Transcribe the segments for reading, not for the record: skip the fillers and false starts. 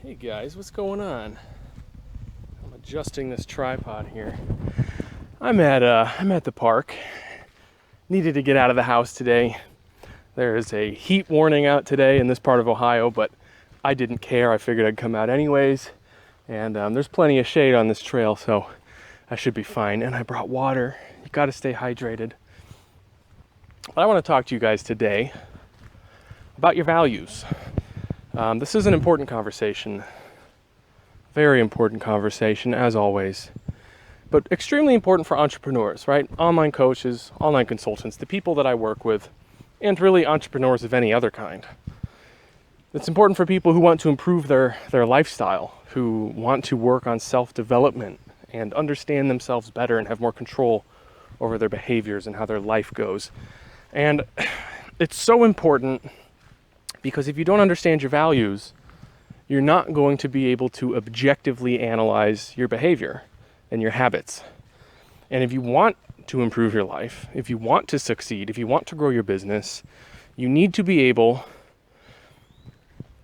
Hey guys, what's going on? I'm adjusting this tripod here. I'm at the park. Needed to get out of the house today. There is a heat warning out today in this part of Ohio, but I didn't care. I figured I'd come out anyways. And there's plenty of shade on this trail, so I should be fine. And I brought water. You got to stay hydrated. But I want to talk to you guys today about your values. This is an important conversation. Very important conversation, as always. But extremely important for entrepreneurs, right? Online coaches, online consultants, the people that I work with, and really entrepreneurs of any other kind. It's important for people who want to improve their lifestyle, who want to work on self-development and understand themselves better and have more control over their behaviors and how their life goes. And it's so important because if you don't understand your values, you're not going to be able to objectively analyze your behavior and your habits. And if you want to improve your life, if you want to succeed, if you want to grow your business, you need to be able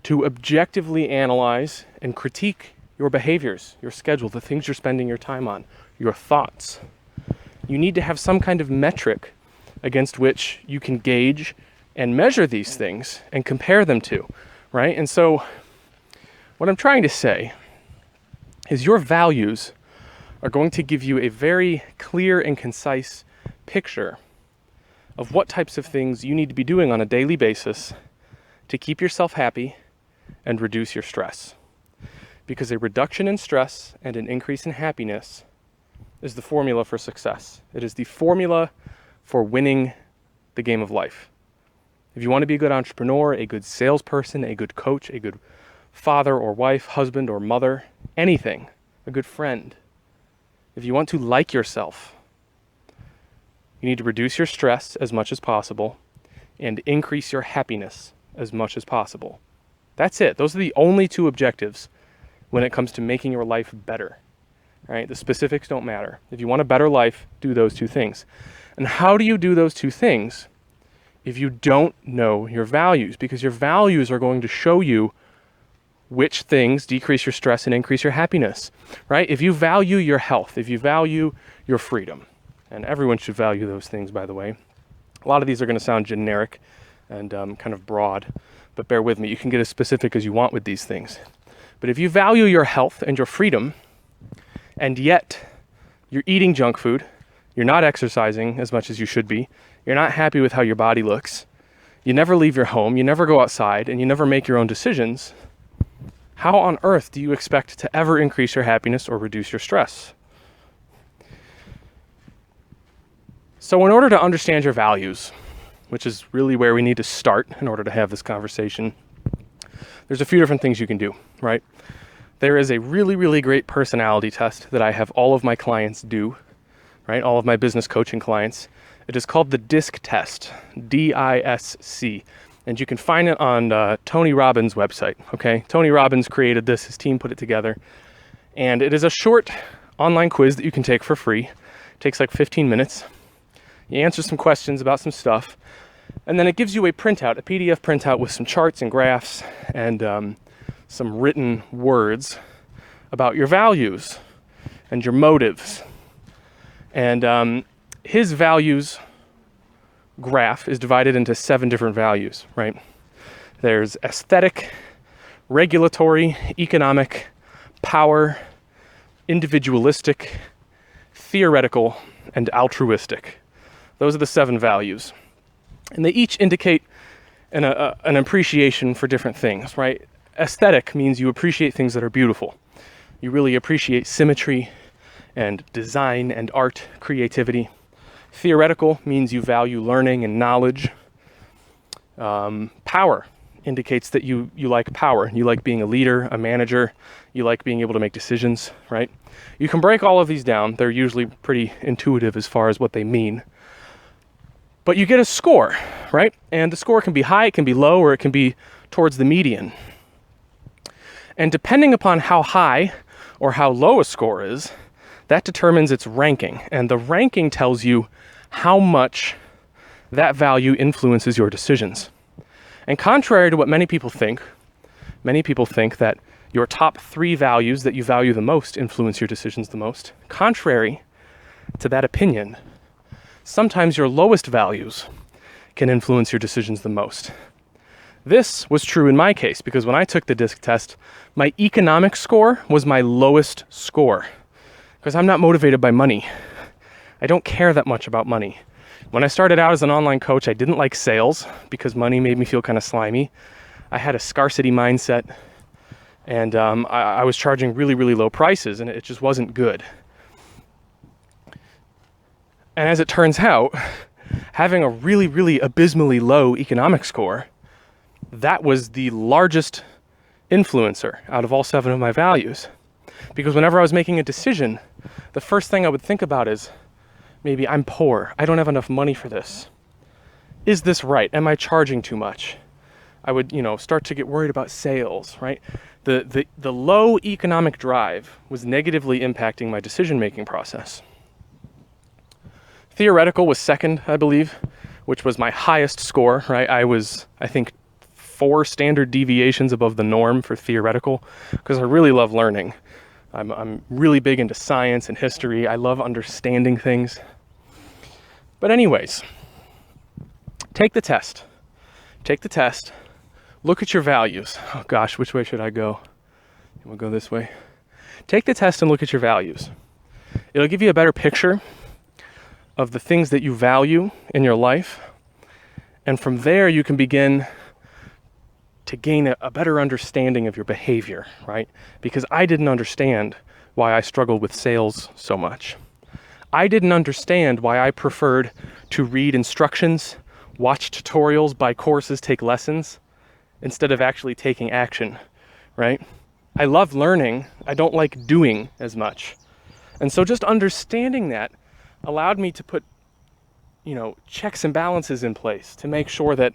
to objectively analyze and critique your behaviors, your schedule, the things you're spending your time on, your thoughts. You need to have some kind of metric against which you can gauge and measure these things and compare them to, right? And so what I'm trying to say is your values are going to give you a very clear and concise picture of what types of things you need to be doing on a daily basis to keep yourself happy and reduce your stress. Because a reduction in stress and an increase in happiness is the formula for success. It is the formula for winning the game of life. If you want to be a good entrepreneur, a good salesperson, a good coach, a good father or wife, husband or mother, anything, a good friend, if you want to like yourself, you need to reduce your stress as much as possible and increase your happiness as much as possible. That's it. Those are the only two objectives when it comes to making your life better. Right? The specifics don't matter. If you want a better life, do those two things. And how do you do those two things if you don't know your values? Because your values are going to show you which things decrease your stress and increase your happiness, right? If you value your health, if you value your freedom, and everyone should value those things, by the way. A lot of these are going to sound generic and kind of broad, but bear with me. You can get as specific as you want with these things. But if you value your health and your freedom, and yet you're eating junk food, you're not exercising as much as you should be, you're not happy with how your body looks, you never leave your home, you never go outside, and you never make your own decisions, how on earth do you expect to ever increase your happiness or reduce your stress? So in order to understand your values, which is really where we need to start in order to have this conversation, there's a few different things you can do, right? There is a really, really great personality test that I have all of my clients do, right? All of my business coaching clients. It is called the DISC test, D-I-S-C. And you can find it on Tony Robbins' website, okay? Tony Robbins created this, his team put it together. And it is a short online quiz that you can take for free. It takes like 15 minutes. You answer some questions about some stuff. And then it gives you a printout, a PDF printout with some charts and graphs and some written words about your values and your motives. And his values graph is divided into 7 different values, right? There's aesthetic, regulatory, economic, power, individualistic, theoretical, and altruistic. Those are the 7 values. And they each indicate an appreciation for different things, right? Aesthetic means you appreciate things that are beautiful. You really appreciate symmetry and design and art, creativity. Theoretical means you value learning and knowledge. Power indicates that you like power. You like being a leader, a manager. You like being able to make decisions, right? You can break all of these down. They're usually pretty intuitive as far as what they mean. But you get a score, right? And the score can be high, it can be low, or it can be towards the median. And depending upon how high or how low a score is, that determines its ranking. And the ranking tells you how much that value influences your decisions. And contrary to what many people think that your top 3 values that you value the most influence your decisions the most. Contrary to that opinion, sometimes your lowest values can influence your decisions the most. This was true in my case because when I took the DISC test, my economic score was my lowest score because I'm not motivated by money. I don't care that much about money. When I started out as an online coach, I didn't like sales because money made me feel kind of slimy. I had a scarcity mindset, and I was charging really, really low prices, and it just wasn't good. And as it turns out, having a really, really abysmally low economic score, that was the largest influencer out of all 7 of my values. Because whenever I was making a decision, the first thing I would think about is, maybe I'm poor, I don't have enough money for this. Is this right? Am I charging too much? I would, start to get worried about sales, right? The low economic drive was negatively impacting my decision-making process. Theoretical was second, I believe, which was my highest score, right? I was, I think, 4 standard deviations above the norm for theoretical because I really love learning. I'm really big into science and history. I love understanding things. But anyways, take the test. Take the test. Look at your values. Oh gosh, which way should I go? We'll go this way. Take the test and look at your values. It'll give you a better picture of the things that you value in your life. And from there, you can begin to gain a better understanding of your behavior, right? Because I didn't understand why I struggled with sales so much. I didn't understand why I preferred to read instructions, watch tutorials, buy courses, take lessons, instead of actually taking action, right? I love learning. I don't like doing as much. And so just understanding that allowed me to put, checks and balances in place to make sure that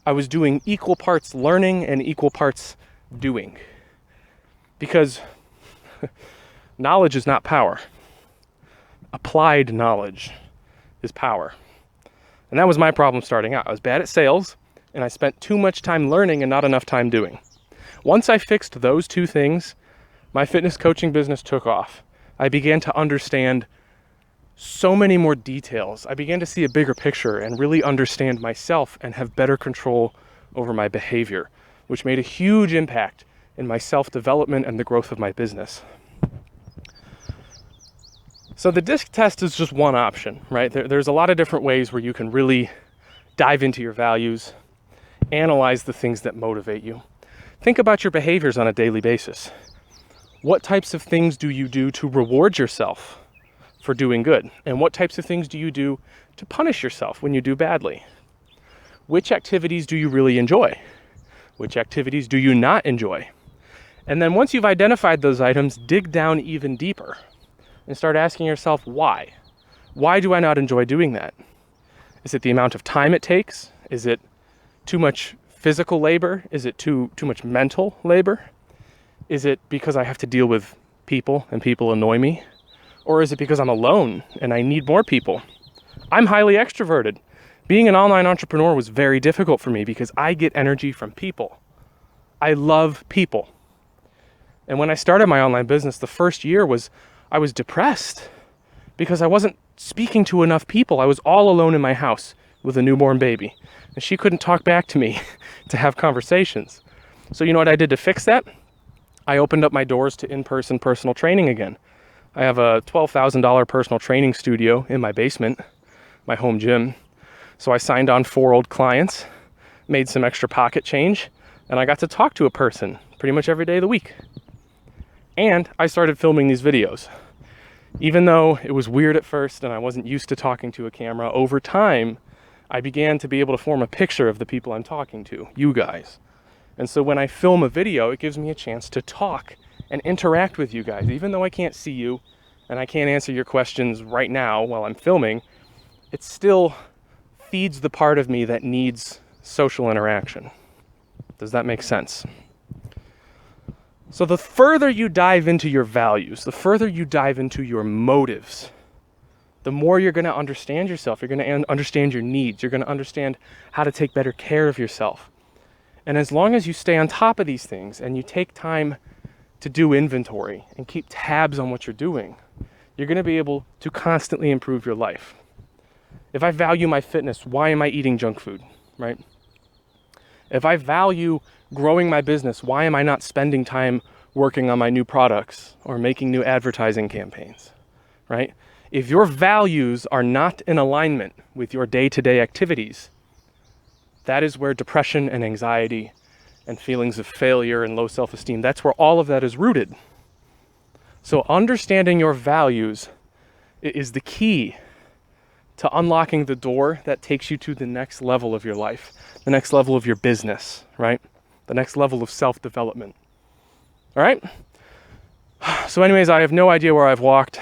I was doing equal parts learning and equal parts doing. Because knowledge is not power. Applied knowledge is power. And that was my problem starting out. I was bad at sales, and I spent too much time learning and not enough time doing. Once I fixed those 2 things, my fitness coaching business took off. I began to understand so many more details. I began to see a bigger picture and really understand myself and have better control over my behavior, which made a huge impact in my self-development and the growth of my business. So the DISC test is just one option, right? There's a lot of different ways where you can really dive into your values, analyze the things that motivate you. Think about your behaviors on a daily basis. What types of things do you do to reward yourself for doing good? And what types of things do you do to punish yourself when you do badly? Which activities do you really enjoy? Which activities do you not enjoy? And then once you've identified those items, dig down even deeper and start asking yourself, why? Why do I not enjoy doing that? Is it the amount of time it takes? Is it too much physical labor? Is it too much mental labor? Is it because I have to deal with people and people annoy me? Or is it because I'm alone and I need more people? I'm highly extroverted. Being an online entrepreneur was very difficult for me because I get energy from people. I love people. And when I started my online business, the first year I was depressed because I wasn't speaking to enough people. I was all alone in my house with a newborn baby, and she couldn't talk back to me to have conversations. So you know what I did to fix that? I opened up my doors to in-person personal training again. I have a $12,000 personal training studio in my basement, my home gym. So I signed on 4 old clients, made some extra pocket change, and I got to talk to a person pretty much every day of the week. And I started filming these videos. Even though it was weird at first and I wasn't used to talking to a camera, over time, I began to be able to form a picture of the people I'm talking to, you guys. And so when I film a video, it gives me a chance to talk and interact with you guys. Even though I can't see you and I can't answer your questions right now while I'm filming, it still feeds the part of me that needs social interaction. Does that make sense? So the further you dive into your values, the further you dive into your motives, the more you're going to understand yourself. You're going to understand your needs. You're going to understand how to take better care of yourself. And as long as you stay on top of these things and you take time to do inventory and keep tabs on what you're doing, you're going to be able to constantly improve your life. If I value my fitness, why am I eating junk food, right? If I value growing my business, why am I not spending time working on my new products or making new advertising campaigns, right? If your values are not in alignment with your day-to-day activities, that is where depression and anxiety and feelings of failure and low self-esteem, that's where all of that is rooted. So understanding your values is the key to unlocking the door that takes you to the next level of your life, the next level of your business, right? The next level of self-development. All right? So anyways, I have no idea where I've walked.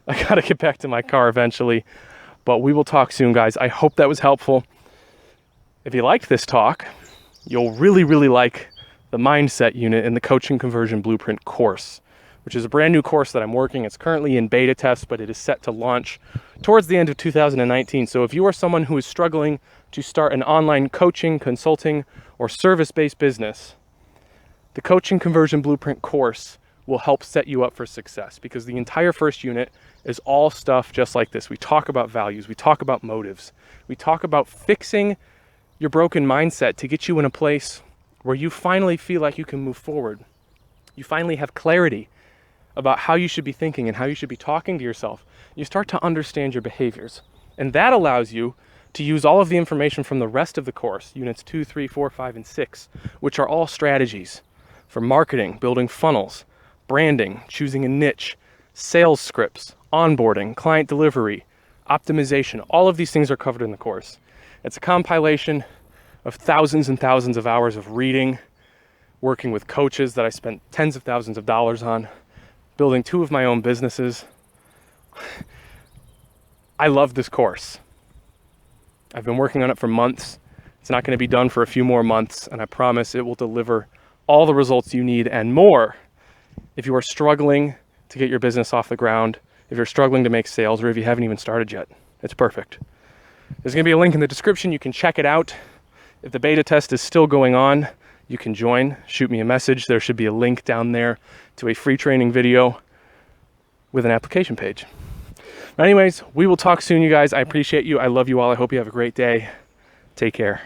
I gotta get back to my car eventually, but we will talk soon, guys. I hope that was helpful. If you liked this talk, you'll really, really like the mindset unit in the Coaching Conversion Blueprint course, which is a brand new course that I'm working. It's currently in beta test, but it is set to launch towards the end of 2019. So if you are someone who is struggling to start an online coaching, consulting, or service-based business, the Coaching Conversion Blueprint course will help set you up for success, because the entire first unit is all stuff just like this. We talk about values, we talk about motives, we talk about fixing your broken mindset to get you in a place where you finally feel like you can move forward. You finally have clarity about how you should be thinking and how you should be talking to yourself. You start to understand your behaviors. And that allows you to use all of the information from the rest of the course, units 2, 3, 4, 5, and 6, which are all strategies for marketing, building funnels, branding, choosing a niche, sales scripts, onboarding, client delivery, optimization. All of these things are covered in the course. It's a compilation of thousands and thousands of hours of reading, working with coaches that I spent tens of thousands of dollars on, building 2 of my own businesses. I love this course. I've been working on it for months. It's not going to be done for a few more months, and I promise it will deliver all the results you need and more if you are struggling to get your business off the ground, if you're struggling to make sales, or if you haven't even started yet. It's perfect. There's going to be a link in the description. You can check it out. If the beta test is still going on, you can join. Shoot me a message. There should be a link down there to a free training video with an application page. But anyways, we will talk soon, you guys. I appreciate you. I love you all. I hope you have a great day. Take care.